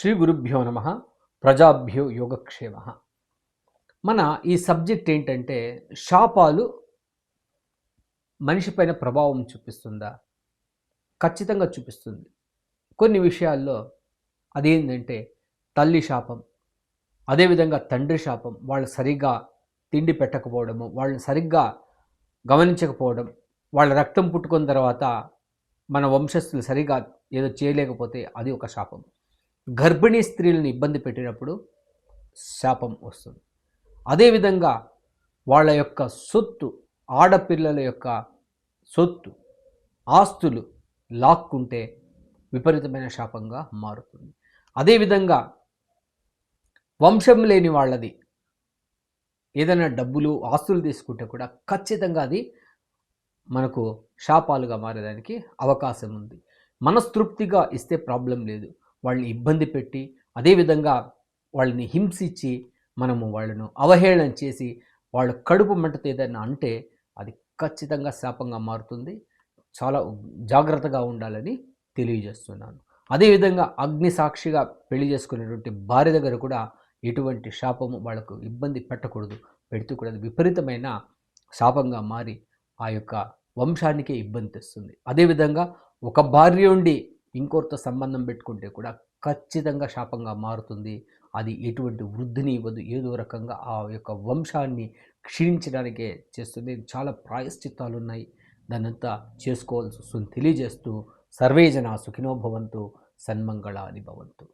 శ్రీ గురుభ్యో నమ ప్రజాభ్యో యోగక్షేమ. మన ఈ సబ్జెక్ట్ ఏంటంటే, శాపాలు మనిషిపైన ప్రభావం చూపిస్తుందా? ఖచ్చితంగా చూపిస్తుంది. కొన్ని విషయాల్లో అదేంటంటే తల్లి శాపం, అదేవిధంగా తండ్రి శాపం, వాళ్ళు సరిగ్గా తిండి పెట్టకపోవడము, వాళ్ళని సరిగ్గా గమనించకపోవడం, వాళ్ళ రక్తం పుట్టుకున్న తర్వాత మన వంశస్థులు సరిగ్గా ఏదో చేయలేకపోతే అది ఒక శాపం. గర్భిణీ స్త్రీలను ఇబ్బంది పెట్టినప్పుడు శాపం వస్తుంది. అదేవిధంగా వాళ్ళ యొక్క సొత్తు, ఆడపిల్లల యొక్క సొత్తు, ఆస్తులు లాక్కుంటే విపరీతమైన శాపంగా మారుతుంది. అదేవిధంగా వంశం లేని వాళ్ళది ఏదైనా డబ్బులు, ఆస్తులు తీసుకుంటే కూడా ఖచ్చితంగా అది మనకు శాపాలుగా మారేదానికి అవకాశం ఉంది. మనస్తృప్తిగా ఇస్తే ప్రాబ్లం లేదు, వాళ్ళని ఇబ్బంది పెట్టి, అదేవిధంగా వాళ్ళని హింసించి, మనము వాళ్ళను అవహేళన చేసి, వాళ్ళ కడుపు మంటతో ఏదైనా అంటే అది ఖచ్చితంగా శాపంగా మారుతుంది. చాలా జాగ్రత్తగా ఉండాలని తెలియజేస్తున్నాను. అదేవిధంగా అగ్ని సాక్షిగా పెళ్లి చేసుకునేటువంటి భార్య దగ్గర కూడా ఎటువంటి శాపము వాళ్ళకు ఇబ్బంది పెట్టకూడదు. పెడుతూ కూడా విపరీతమైన శాపంగా మారి ఆ యొక్క వంశానికే ఇబ్బంది తెస్తుంది. అదేవిధంగా ఒక భార్య ఉండి ఇంకొకరితో సంబంధం పెట్టుకుంటే కూడా ఖచ్చితంగా శాపంగా మారుతుంది. అది ఎటువంటి వృద్ధిని ఇవ్వదు, ఏదో రకంగా ఆ యొక్క వంశాన్ని క్షీణించడానికే చేస్తుంది. చాలా ప్రాయశ్చిత్తాలు ఉన్నాయి, దాన్నంతా చేసుకోవాల్సి వస్తుంది. తెలియజేస్తూ సర్వే జనా సుఖినో భవంతు, సన్మంగళాని భవంతు.